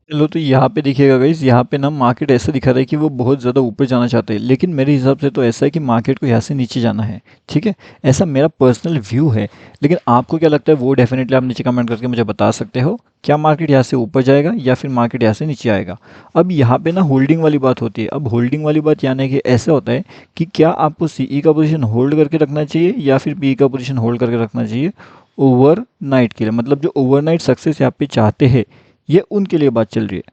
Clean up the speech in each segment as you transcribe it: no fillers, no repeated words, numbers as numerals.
चलो तो यहाँ पे देखिएगा गाइस, यहाँ पे ना मार्केट ऐसा दिखा रहा है कि वो बहुत ज़्यादा ऊपर जाना चाहते हैं, लेकिन मेरे हिसाब से तो ऐसा है कि मार्केट को यहाँ से नीचे जाना है। ठीक है, ऐसा मेरा पर्सनल व्यू है। लेकिन आपको क्या लगता है वो डेफिनेटली आप नीचे कमेंट करके मुझे बता सकते हो। क्या मार्केट यहाँ से ऊपर जाएगा या फिर मार्केट यहाँ से नीचे आएगा? अब यहाँ पे ना होल्डिंग वाली बात होती है। अब होल्डिंग वाली बात यानी कि ऐसा होता है कि क्या आपको सीई का पोजीशन होल्ड करके रखना चाहिए या फिर पी का पोजीशन होल्ड करके रखना चाहिए ओवरनाइट के लिए। मतलब जो ओवरनाइट सक्सेस यहाँ पे चाहते हैं, ये उनके लिए बात चल रही है।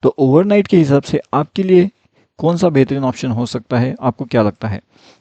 तो ओवरनाइट के हिसाब से आपके लिए कौन सा बेहतरीन ऑप्शन हो सकता है, आपको क्या लगता है?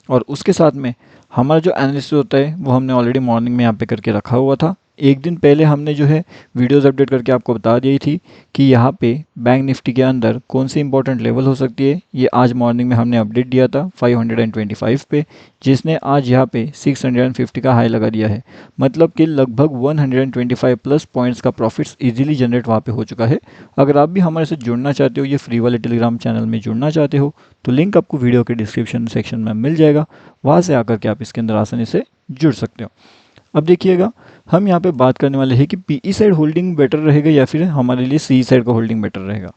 और उसके साथ में हमारा जो एनालिसिस होता है वो हमने ऑलरेडी मॉर्निंग में यहाँ पे करके रखा हुआ था। एक दिन पहले हमने जो है वीडियोस अपडेट करके आपको बता दी थी कि यहाँ पे बैंक निफ्टी के अंदर कौन सी इंपॉर्टेंट लेवल हो सकती है। ये आज मॉर्निंग में हमने अपडेट दिया था 525 पे, जिसने आज यहाँ पे 650 का हाई लगा दिया है। मतलब कि लगभग 125 प्लस पॉइंट्स का प्रॉफिट्स इजीली जनरेट वहाँ पे हो चुका है। अगर आप भी हमारे साथ जुड़ना चाहते हो, ये फ्री वाले टेलीग्राम चैनल में जुड़ना चाहते हो, तो लिंक आपको वीडियो के डिस्क्रिप्शन सेक्शन में मिल जाएगा। वहाँ से आकर के आप इसके अंदर आसानी से जुड़ सकते हो। अब देखिएगा, हम यहाँ पे बात करने वाले हैं कि पीई साइड होल्डिंग बेटर रहेगा या फिर हमारे लिए सी साइड का होल्डिंग बेटर रहेगा।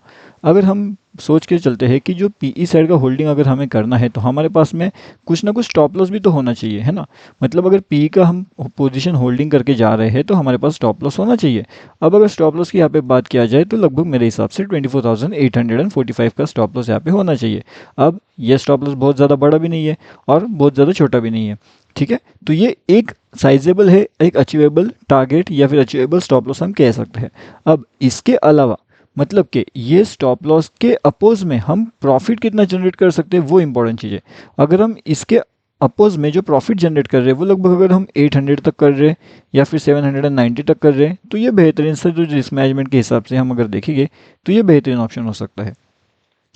अगर हम सोच के चलते हैं कि जो पीई साइड का होल्डिंग अगर हमें करना है तो हमारे पास में कुछ ना कुछ स्टॉप लॉस भी तो होना चाहिए, है ना। मतलब अगर पीई का हम पोजीशन होल्डिंग करके जा रहे हैं तो हमारे पास स्टॉप लॉस होना चाहिए। अब अगर स्टॉप लॉस की यहाँ पे बात किया जाए तो लगभग मेरे हिसाब से 24,845 का स्टॉप लॉस यहाँ पे होना चाहिए। अब ये स्टॉप लॉस बहुत ज़्यादा बड़ा भी नहीं है और बहुत ज़्यादा छोटा भी नहीं है। ठीक है, तो ये एक साइजेबल है, एक अचीवेबल टारगेट या फिर अचीवेबल स्टॉप लॉस हम कह सकते हैं। अब इसके अलावा मतलब कि ये स्टॉप लॉस के अपोज में हम प्रॉफिट कितना जनरेट कर सकते हैं वो इंपॉर्टेंट चीज़ है। अगर हम इसके अपोज में जो प्रॉफिट जनरेट कर रहे हैं वो लगभग अगर हम 800 तक कर रहे हैं या फिर 790 तक कर रहे हैं तो ये बेहतरीन से जो रिस्क मैनेजमेंट के हिसाब से हम अगर देखेंगे तो ये बेहतरीन ऑप्शन हो सकता है।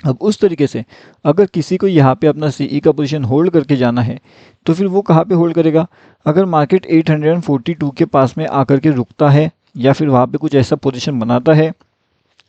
अब उस तरीके से अगर किसी को यहाँ पे अपना सीई का पोजीशन होल्ड करके जाना है तो फिर वो कहाँ पे होल्ड करेगा? अगर मार्केट 842 के पास में आकर के रुकता है या फिर वहाँ पे कुछ ऐसा पोजीशन बनाता है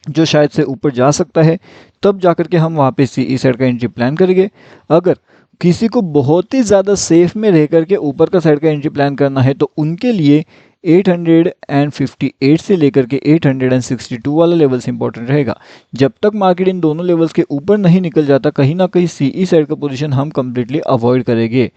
जो शायद से ऊपर जा सकता है, तब जाकर के हम वहाँ पे सीई साइड का एंट्री प्लान करेंगे। अगर किसी को बहुत ही ज़्यादा सेफ में रह करके ऊपर का साइड का एंट्री प्लान करना है तो उनके लिए 858 से लेकर के 862 वाला लेवल्स इंपॉर्टेंट रहेगा। जब तक मार्केट इन दोनों लेवल्स के ऊपर नहीं निकल जाता, कहीं ना कहीं सीई साइड का पोजीशन हम कंप्लीटली अवॉइड करेंगे।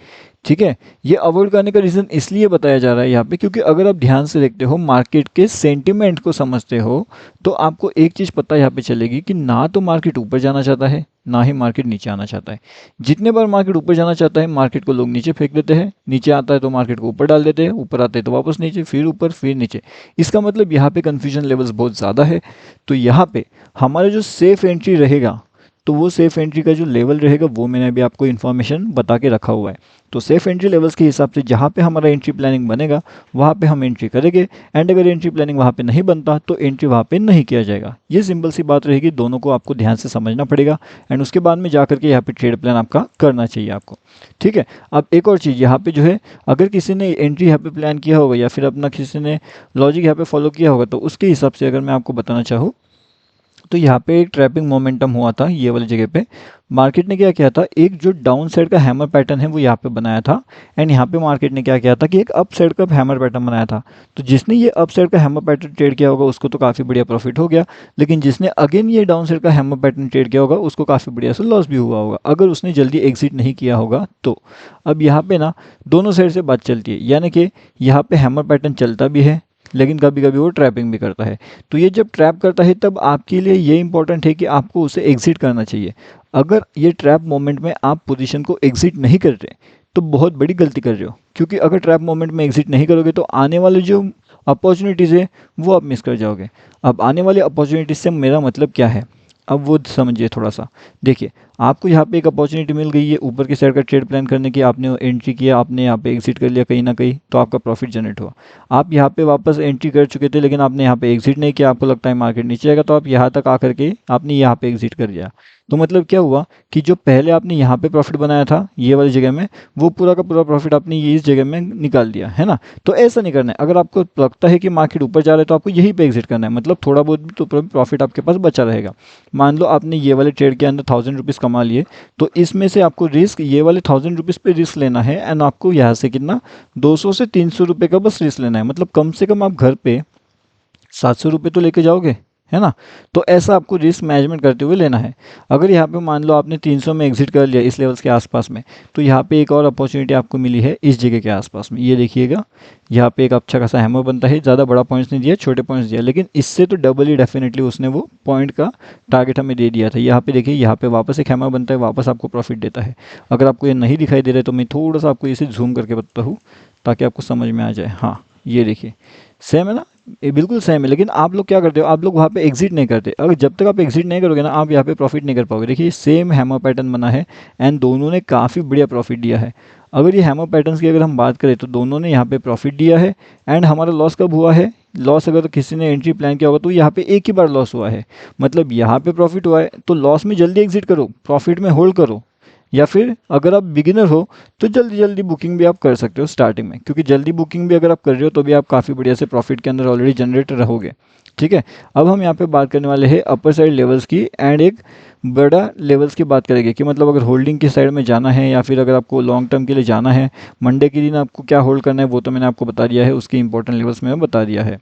ठीक है, ये अवॉइड करने का रीज़न इसलिए बताया जा रहा है यहाँ पे क्योंकि अगर आप ध्यान से देखते हो, मार्केट के सेंटिमेंट को समझते हो, तो आपको एक चीज़ पता यहाँ पे चलेगी कि ना तो मार्केट ऊपर जाना चाहता है ना ही मार्केट नीचे आना चाहता है। जितने बार मार्केट ऊपर जाना चाहता है मार्केट को लोग नीचे फेंक देते हैं, नीचे आता है तो मार्केट को ऊपर डाल देते हैं, ऊपर आते हैं तो वापस नीचे, फिर ऊपर फिर नीचे। इसका मतलब यहाँ पे कन्फ्यूजन लेवल्स बहुत ज़्यादा है। तो यहाँ पे हमारा जो सेफ एंट्री रहेगा, तो वो सेफ एंट्री का जो लेवल रहेगा वो मैंने अभी आपको इन्फॉर्मेशन बता के रखा हुआ है। तो सेफ एंट्री लेवल्स के हिसाब से जहाँ पे हमारा एंट्री प्लानिंग बनेगा वहाँ पे हम एंट्री करेंगे, एंड अगर एंट्री प्लानिंग वहाँ पे नहीं बनता तो एंट्री वहाँ पे नहीं किया जाएगा। ये सिंपल सी बात रहेगी, दोनों को आपको ध्यान से समझना पड़ेगा एंड उसके बाद में जा करके यहाँ पे ट्रेड प्लान आपका करना चाहिए आपको। ठीक है, अब एक और चीज़ यहाँ पे जो है, अगर किसी ने एंट्री यहाँ पे प्लान किया होगा या फिर अपना किसी ने लॉजिक यहाँ पे फॉलो किया होगा तो उसके हिसाब से अगर मैं आपको बताना चाहूँ तो यहाँ पे एक ट्रैपिंग मोमेंटम हुआ था ये वाली जगह पे। मार्केट ने क्या किया था, एक जो डाउन साइड का हैमर पैटर्न है वो यहाँ पे बनाया था, एंड यहाँ पे मार्केट ने क्या किया था कि एक अप साइड का हैमर पैटर्न बनाया था। तो जिसने ये अप साइड का हैमर पैटर्न ट्रेड किया होगा उसको तो काफ़ी बढ़िया प्रॉफिट हो गया, लेकिन जिसने अगेन ये डाउन साइड का हैमर पैटर्न ट्रेड किया होगा उसको काफ़ी बढ़िया से लॉस भी हुआ होगा अगर उसने जल्दी एग्जिट नहीं किया होगा तो। अब यहाँ पे ना दोनों साइड से बात चलती है, यानी कि यहाँ पे हैमर पैटर्न चलता भी है लेकिन कभी कभी वो ट्रैपिंग भी करता है। तो ये जब ट्रैप करता है तब आपके लिए ये इंपॉर्टेंट है कि आपको उसे एग्जिट करना चाहिए। अगर ये ट्रैप मोमेंट में आप पोजीशन को एग्जिट नहीं कर रहे तो बहुत बड़ी गलती कर रहे हो, क्योंकि अगर ट्रैप मोमेंट में एग्जिट नहीं करोगे तो आने वाले जो अपॉर्चुनिटीज़ है वो आप मिस कर जाओगे। अब आने वाले अपॉर्चुनिटीज़ से मेरा मतलब क्या है, अब वो समझिए थोड़ा सा। देखिए, आपको यहाँ पे एक अपॉर्चुनिटी मिल गई है ऊपर की साइड का ट्रेड प्लान करने की, आपने एंट्री किया, आपने यहाँ पे एग्जिट कर लिया कहीं ना कहीं तो आपका प्रॉफिट जनरेट हुआ। आप यहाँ पे वापस एंट्री कर चुके थे लेकिन आपने यहाँ पे एग्जिट नहीं किया, आपको लगता है मार्केट नीचे आएगा तो आप यहाँ तक आकर के आपने यहाँ पे एग्जिट कर दिया। तो मतलब क्या हुआ कि जो पहले आपने यहाँ पे प्रॉफिट बनाया था ये वाली जगह में, वो पूरा का पूरा प्रॉफिट आपने ये इस जगह में निकाल दिया, है ना। तो ऐसा नहीं करना है। अगर आपको लगता है कि मार्केट ऊपर जा रहा है तो आपको यहीं पे एग्जिट करना है, मतलब थोड़ा बहुत भी तो प्रॉफिट आपके पास बचा रहेगा। मान लो आपने ये वाले ट्रेड के अंदर 1000 रुपीज़ कमा लिए, तो इसमें से आपको रिस्क ये वाले 1000 रुपीज़ पे रिस्क लेना है, एंड आपको यहाँ से कितना 200 से 300 रुपये का बस रिस्क लेना है। मतलब कम से कम आप घर पे 700 रुपये तो लेके जाओगे, है ना। तो ऐसा आपको रिस्क मैनेजमेंट करते हुए लेना है। अगर यहाँ पे मान लो आपने 300 में एग्जिट कर लिया इस लेवल्स के आसपास में, तो यहाँ पे एक और अपॉर्चुनिटी आपको मिली है इस जगह के आसपास में। ये देखिएगा यहाँ पे एक अच्छा खासा हैमर बनता है, ज़्यादा बड़ा पॉइंट्स नहीं दिया, छोटे पॉइंट्स दिया, लेकिन इससे तो डबल ही डेफिनेटली उसने वो पॉइंट का टारगेट हमें दे दिया था। यहाँ पे देखिए यहाँ पे वापस एक हैमर बनता है, वापस आपको प्रॉफिट देता है। अगर आपको ये नहीं दिखाई दे रहा है तो मैं थोड़ा सा आपको इसे जूम करके बताता हूँ ताकि आपको समझ में आ जाए। हाँ ये देखिए सेम है ना, ये बिल्कुल सेम है। लेकिन आप लोग क्या करते हो, आप लोग वहाँ पे एग्जिट नहीं करते। अगर जब तक आप एग्जिट नहीं करोगे ना, आप यहाँ पे प्रॉफिट नहीं कर पाओगे। देखिए सेम हैमर पैटर्न बना है एंड दोनों ने काफ़ी बढ़िया प्रॉफिट दिया है। अगर ये हैमर पैटर्न्स की अगर हम बात करें तो दोनों ने यहाँ पे प्रॉफिट दिया है। एंड हमारा लॉस कब हुआ है, लॉस अगर किसी ने एंट्री प्लान किया होगा तो यहाँ पे एक ही बार लॉस हुआ है। मतलब यहाँ पे प्रॉफिट हुआ है तो लॉस में जल्दी एग्जिट करो, प्रॉफिट में होल्ड करो। या फिर अगर आप बिगिनर हो तो जल्दी जल्दी बुकिंग भी आप कर सकते हो स्टार्टिंग में, क्योंकि जल्दी बुकिंग भी अगर आप कर रहे हो तो भी आप काफ़ी बढ़िया से प्रॉफिट के अंदर ऑलरेडी जनरेट रहोगे। ठीक है, अब हम यहाँ पे बात करने वाले हैं अपर साइड लेवल्स की एंड एक बड़ा लेवल्स की बात करेंगे कि मतलब अगर होल्डिंग की साइड में जाना है या फिर अगर आपको लॉन्ग टर्म के लिए जाना है, मंडे के दिन आपको क्या होल्ड करना है वो तो मैंने आपको बता दिया है, उसके इंपॉर्टेंट लेवल्स में बता दिया है।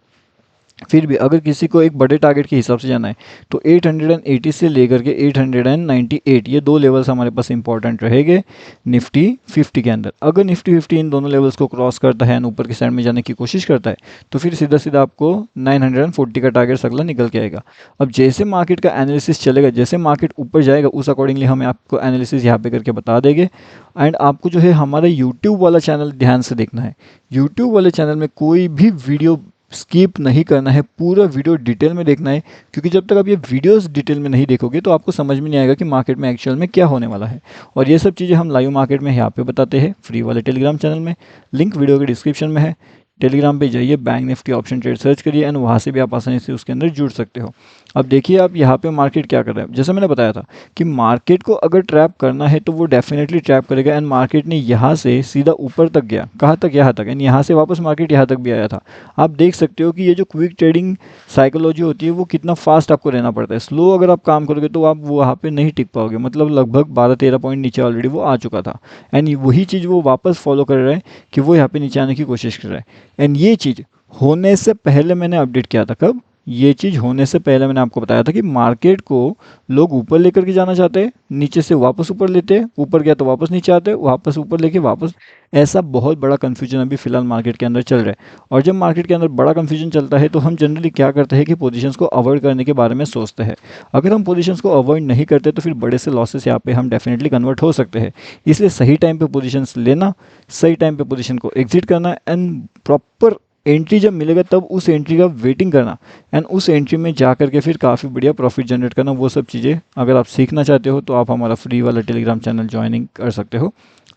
फिर भी अगर किसी को एक बड़े टारगेट के हिसाब से जाना है तो 880 से लेकर के 898 ये दो लेवल्स हमारे पास इंपॉर्टेंट रहेंगे निफ्टी 50 के अंदर। अगर निफ्टी 50 इन दोनों लेवल्स को क्रॉस करता है और ऊपर की साइड में जाने की कोशिश करता है तो फिर सीधा सीधा आपको 940 का टारगेट अगला निकल के आएगा। अब जैसे मार्केट का एनालिसिस चलेगा, जैसे मार्केट ऊपर जाएगा उस अकॉर्डिंगली हमें आपको एनालिसिस यहाँ पे करके बता देंगे। एंड आपको जो है हमारा यूट्यूब वाला चैनल ध्यान से देखना है। यूट्यूब वाले चैनल में कोई भी वीडियो स्किप नहीं करना है, पूरा वीडियो डिटेल में देखना है, क्योंकि जब तक आप ये वीडियोस डिटेल में नहीं देखोगे तो आपको समझ में नहीं आएगा कि मार्केट में एक्चुअल में क्या होने वाला है। और ये सब चीज़ें हम लाइव मार्केट में यहाँ पे बताते हैं फ्री वाले टेलीग्राम चैनल में, लिंक वीडियो के डिस्क्रिप्शन में है। टेलीग्राम पे जाइए, bank Nifty option trade search करिए एंड वहाँ से भी आप आसानी से उसके अंदर जुड़ सकते हो। अब देखिए आप यहाँ पे मार्केट क्या कर रहा है। जैसे मैंने बताया था कि मार्केट को अगर ट्रैप करना है तो वो डेफिनेटली ट्रैप करेगा। एंड मार्केट ने यहाँ से सीधा ऊपर तक गया, कहाँ तक, यहाँ तक, एंड यहाँ से वापस मार्केट यहाँ तक भी आया था। आप देख सकते हो कि ये जो क्विक ट्रेडिंग साइकोलॉजी होती है वो कितना फास्ट आपको रहना पड़ता है। स्लो अगर आप काम करोगे तो आप वहाँ पे नहीं टिक पाओगे। मतलब लगभग 12-13 पॉइंट नीचे ऑलरेडी वो आ चुका था एंड वही चीज़ वो वापस फॉलो कर रहा है कि वो यहाँ पे नीचे आने की कोशिश कर रहा है। एंड ये चीज़ होने से पहले मैंने अपडेट किया था। कब? ये चीज़ होने से पहले मैंने आपको बताया था कि मार्केट को लोग ऊपर लेकर के जाना चाहते हैं, नीचे से वापस ऊपर लेते हैं, ऊपर गया तो वापस नीचे आते हैं, वापस ऊपर लेके वापस। ऐसा बहुत बड़ा कन्फ्यूजन अभी फिलहाल मार्केट के अंदर चल रहा है। और जब मार्केट के अंदर बड़ा कन्फ्यूजन चलता है तो हम जनरली क्या करते हैं कि पोजीशंस को अवॉइड करने के बारे में सोचते हैं। अगर हम पोजीशंस को अवॉइड नहीं करते तो फिर बड़े से लॉसेस यहाँ पे हम डेफिनेटली कन्वर्ट हो सकते हैं। इसलिए सही टाइम पे पोजीशंस लेना, सही टाइम पे पोजीशन को एग्जिट करना एंड प्रॉपर एंट्री जब मिलेगा तब उस एंट्री का वेटिंग करना एंड उस एंट्री में जा करके फिर काफ़ी बढ़िया प्रॉफिट जनरेट करना, वो सब चीज़ें अगर आप सीखना चाहते हो तो आप हमारा फ्री वाला टेलीग्राम चैनल ज्वाइनिंग कर सकते हो।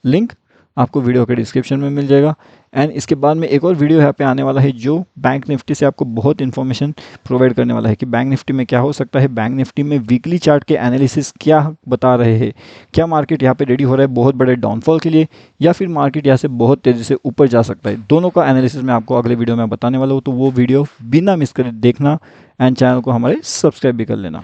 लिंक आपको वीडियो के डिस्क्रिप्शन में मिल जाएगा। एंड इसके बाद में एक और वीडियो यहाँ पे आने वाला है जो बैंक निफ्टी से आपको बहुत इन्फॉर्मेशन प्रोवाइड करने वाला है कि बैंक निफ्टी में क्या हो सकता है, बैंक निफ्टी में वीकली चार्ट के एनालिसिस क्या बता रहे हैं, क्या मार्केट यहाँ पे रेडी हो रहा है बहुत बड़े डाउनफॉल के लिए या फिर मार्केट यहाँ से बहुत तेज़ी से ऊपर जा सकता है। दोनों का एनालिसिस मैं आपको अगले वीडियो में बताने वाला हूँ, तो वो वीडियो बिना मिस करे देखना एंड चैनल को हमारे सब्सक्राइब भी कर लेना।